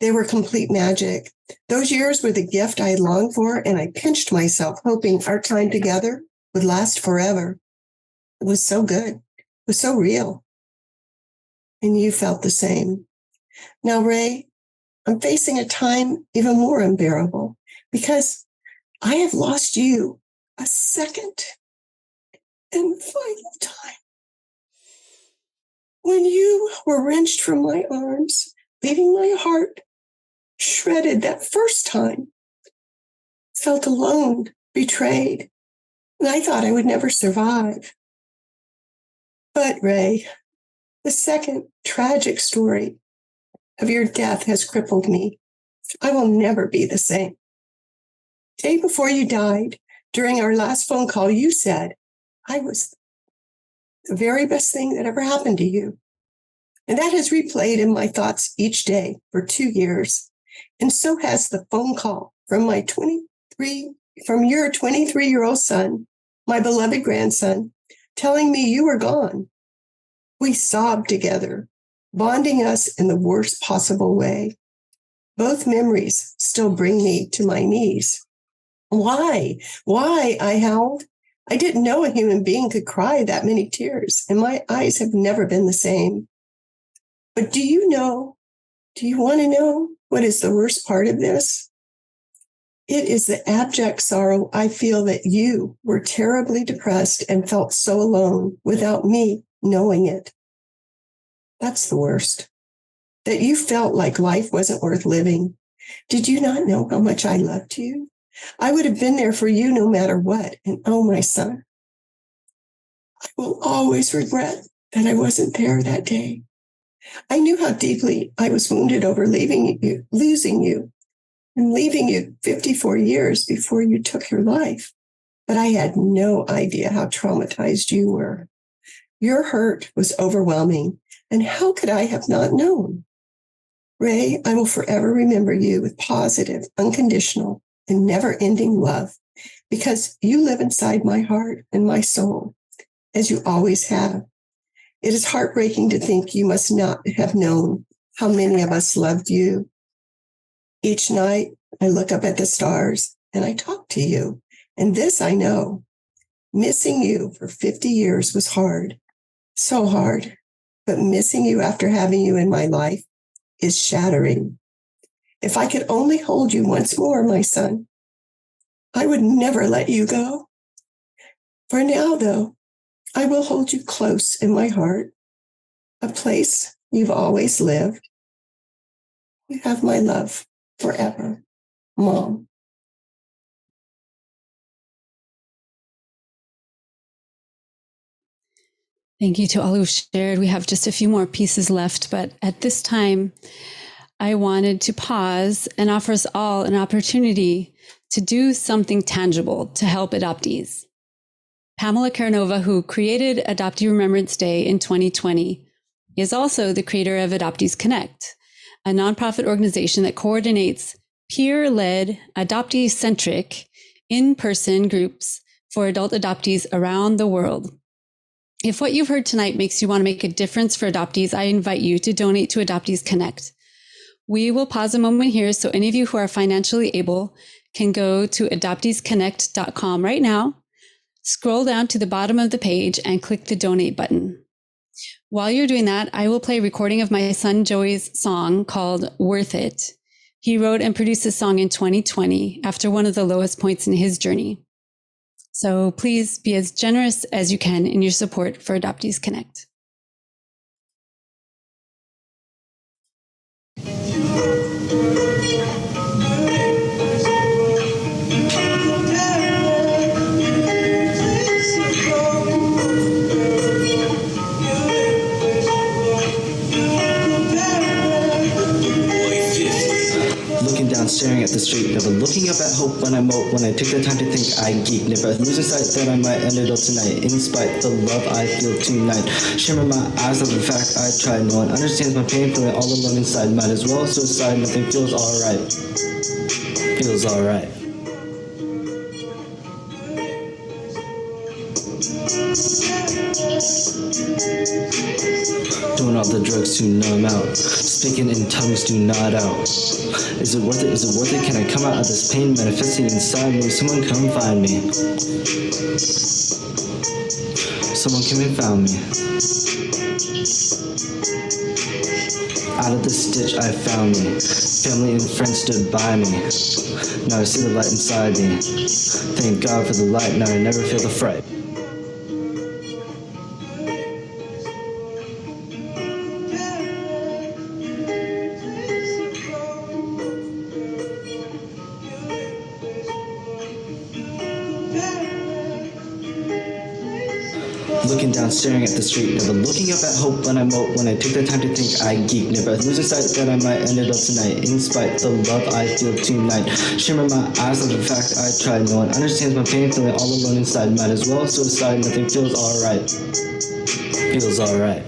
They were complete magic. Those years were the gift I had longed for, and I pinched myself, hoping our time together would last forever. It was so good. It was so real. And you felt the same. Now, Ray, I'm facing a time even more unbearable because I have lost you a second and final time. When you were wrenched from my arms, leaving my heart shredded that first time, felt alone, betrayed, and I thought I would never survive. But Ray, the second tragic story of your death has crippled me. I will never be the same. Day before you died, during our last phone call, you said I was the very best thing that ever happened to you. And that has replayed in my thoughts each day for 2 years. And so has the phone call from your 23-year-old son, my beloved grandson, telling me you were gone. We sobbed together, bonding us in the worst possible way. Both memories still bring me to my knees. Why? Why? I howled. I didn't know a human being could cry that many tears, and my eyes have never been the same. But do you want to know what is the worst part of this? It is the abject sorrow I feel that you were terribly depressed and felt so alone without me knowing it. That's the worst. That you felt like life wasn't worth living. Did you not know how much I loved you? I would have been there for you no matter what. And oh, my son, I will always regret that I wasn't there that day. I knew how deeply I was wounded over losing you, and leaving you 54 years before you took your life. But I had no idea how traumatized you were. Your hurt was overwhelming, and how could I have not known? Ray, I will forever remember you with positive, unconditional, and never-ending love, because you live inside my heart and my soul, as you always have. It is heartbreaking to think you must not have known how many of us loved you. Each night, I look up at the stars and I talk to you. And this I know, missing you for 50 years was hard, so hard. But missing you after having you in my life is shattering. If I could only hold you once more, my son, I would never let you go. For now, though, I will hold you close in my heart, a place you've always lived. You have my love forever, Mom. Thank you to all who shared. We have just a few more pieces left, but at this time, I wanted to pause and offer us all an opportunity to do something tangible to help adoptees. Pamela Karanova, who created Adoptee Remembrance Day in 2020, is also the creator of Adoptees Connect, a nonprofit organization that coordinates peer-led, adoptee-centric, in-person groups for adult adoptees around the world. If what you've heard tonight makes you want to make a difference for adoptees, I invite you to donate to Adoptees Connect. We will pause a moment here so any of you who are financially able can go to adopteesconnect.com right now, scroll down to the bottom of the page and click the donate button. While you're doing that, I will play a recording of my son Joey's song called Worth It. He wrote and produced this song in 2020 after one of the lowest points in his journey. So please be as generous as you can in your support for Adoptees Connect. Looking down, staring at the street, never looking up at hope when I mope, when I took the time to think I geek, never losing sight that I might end it all tonight, in spite the love I feel tonight, shimmer my eyes of the fact I tried, no one understands my pain, feeling all alone inside, might as well suicide, nothing feels alright, feels alright. Doing all the drugs to numb out, speaking in tongues to nod out. Is it worth it? Is it worth it? Can I come out of this pain manifesting inside me? Someone come find me. Someone came and found me. Out of this ditch I found me. Family and friends stood by me. Now I see the light inside me. Thank God for the light, now I never feel the fright. Looking down, staring at the street, never looking up at hope when I mope, when I took the time to think I geek, never losing sight that I might end it all tonight, in spite the love I feel tonight, shimmer my eyes of the fact I tried, no one understands my pain, feeling all alone inside, might as well suicide, nothing feels alright, feels alright.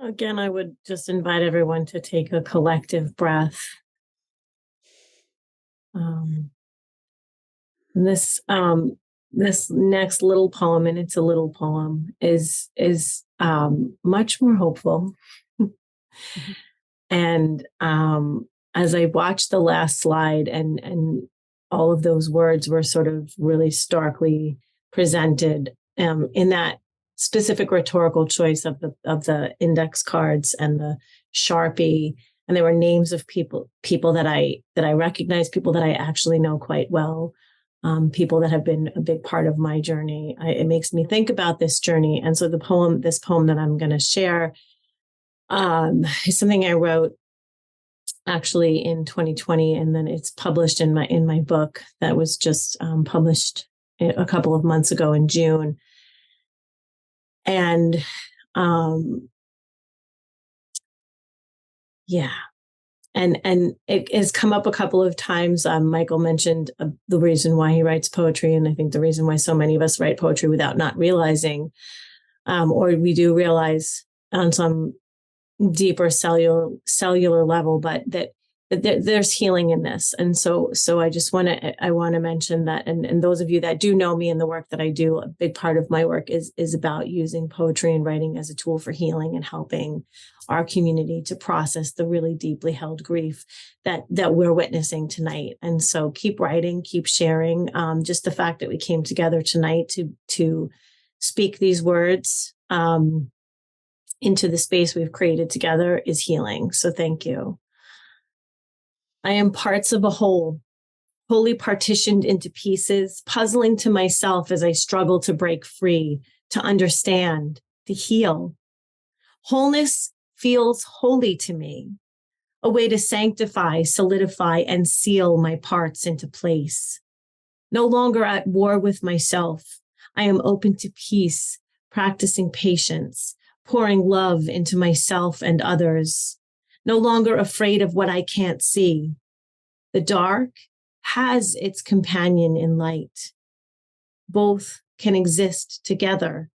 Again, I would just invite everyone to take a collective breath. This next little poem, and it's a little poem, is much more hopeful. And as I watched the last slide, and all of those words were sort of really starkly presented in that specific rhetorical choice of the index cards and the Sharpie, and there were names of people that I recognize, people that I actually know quite well, people that have been a big part of my journey. It makes me think about this journey, and so this poem that I'm going to share is something I wrote actually in 2020, and then it's published in my book that was just published a couple of months ago in June. And and it has come up a couple of times. Michael mentioned the reason why he writes poetry, and I think the reason why so many of us write poetry without not realizing, or we do realize on some deeper cellular level, but that there's healing in this. And so I just want to mention that, and those of you that do know me and the work that I do, a big part of my work is about using poetry and writing as a tool for healing and helping our community to process the really deeply held grief that we're witnessing tonight. And so keep writing, keep sharing. Just the fact that we came together tonight to speak these words into the space we've created together is healing. So thank you. I am parts of a whole, wholly partitioned into pieces, puzzling to myself as I struggle to break free, to understand, to heal. Wholeness feels holy to me, a way to sanctify, solidify, and seal my parts into place. No longer at war with myself, I am open to peace, practicing patience, pouring love into myself and others, no longer afraid of what I can't see. The dark has its companion in light. Both can exist together.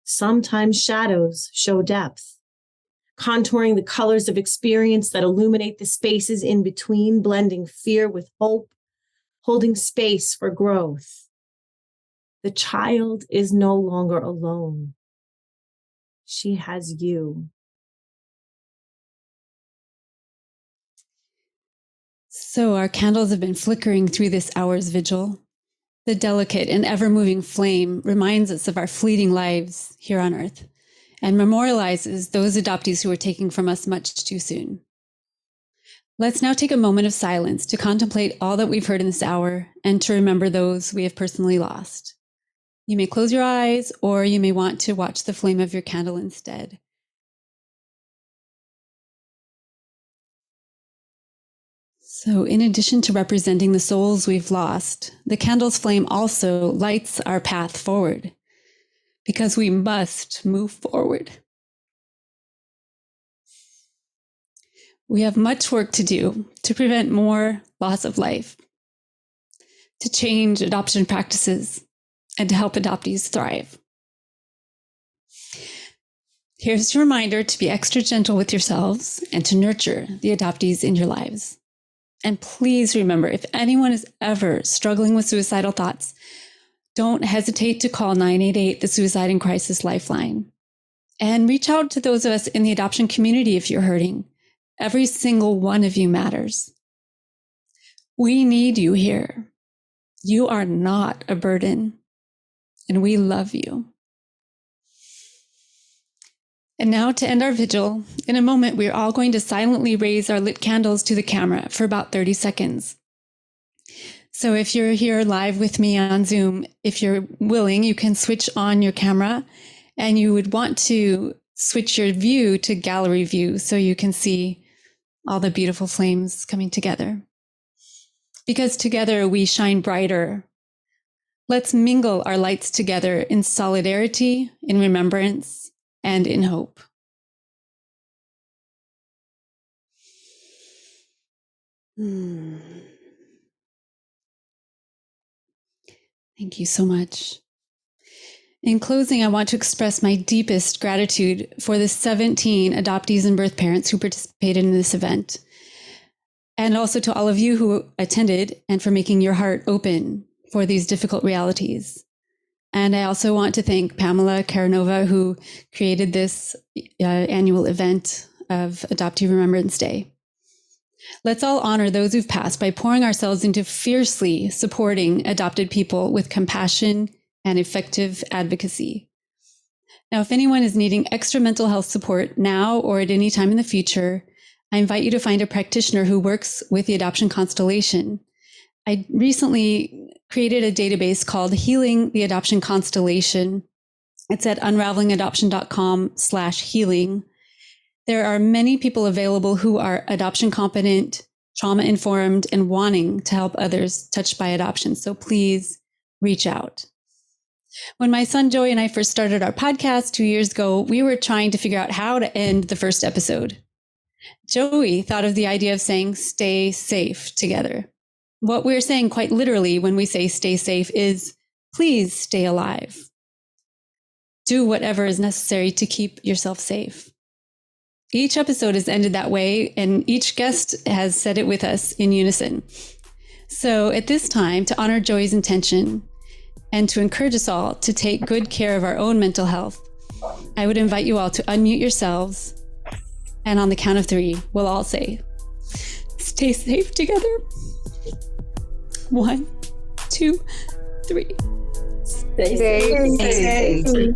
Sometimes shadows show depth, contouring the colors of experience that illuminate the spaces in between, blending fear with hope, holding space for growth. The child is no longer alone. She has you. So our candles have been flickering through this hour's vigil. The delicate and ever-moving flame reminds us of our fleeting lives here on Earth and memorializes those adoptees who were taken from us much too soon. Let's now take a moment of silence to contemplate all that we've heard in this hour and to remember those we have personally lost. You may close your eyes, or you may want to watch the flame of your candle instead. So in addition to representing the souls we've lost, the candle's flame also lights our path forward, because we must move forward. We have much work to do to prevent more loss of life, to change adoption practices, and to help adoptees thrive. Here's your reminder to be extra gentle with yourselves and to nurture the adoptees in your lives. And please remember, if anyone is ever struggling with suicidal thoughts, don't hesitate to call 988, the Suicide and Crisis Lifeline. And reach out to those of us in the adoption community if you're hurting. Every single one of you matters. We need you here. You are not a burden, and we love you. And now to end our vigil, in a moment, we're all going to silently raise our lit candles to the camera for about 30 seconds. So if you're here live with me on Zoom, if you're willing, you can switch on your camera, and you would want to switch your view to gallery view so you can see all the beautiful flames coming together. Because together we shine brighter. Let's mingle our lights together in solidarity, in remembrance, and in hope. Thank you so much. In closing, I want to express my deepest gratitude for the 17 adoptees and birth parents who participated in this event, and also to all of you who attended and for making your heart open for these difficult realities. And I also want to thank Pamela Karanova, who created this annual event of Adoptee Remembrance Day. Let's all honor those who've passed by pouring ourselves into fiercely supporting adopted people with compassion and effective advocacy. Now, if anyone is needing extra mental health support now or at any time in the future, I invite you to find a practitioner who works with the Adoption Constellation. I recently created a database called Healing the Adoption Constellation. It's at unravelingadoption.com/healing. There are many people available who are adoption competent, trauma informed, and wanting to help others touched by adoption. So please reach out. When my son Joey and I first started our podcast 2 years ago, we were trying to figure out how to end the first episode. Joey thought of the idea of saying, stay safe together. What we're saying quite literally when we say stay safe is, please stay alive. Do whatever is necessary to keep yourself safe. Each episode has ended that way, and each guest has said it with us in unison. So at this time, to honor Joey's intention and to encourage us all to take good care of our own mental health, I would invite you all to unmute yourselves. And on the count of 3, we'll all say, stay safe together. 1, 2, 3. Stay safe.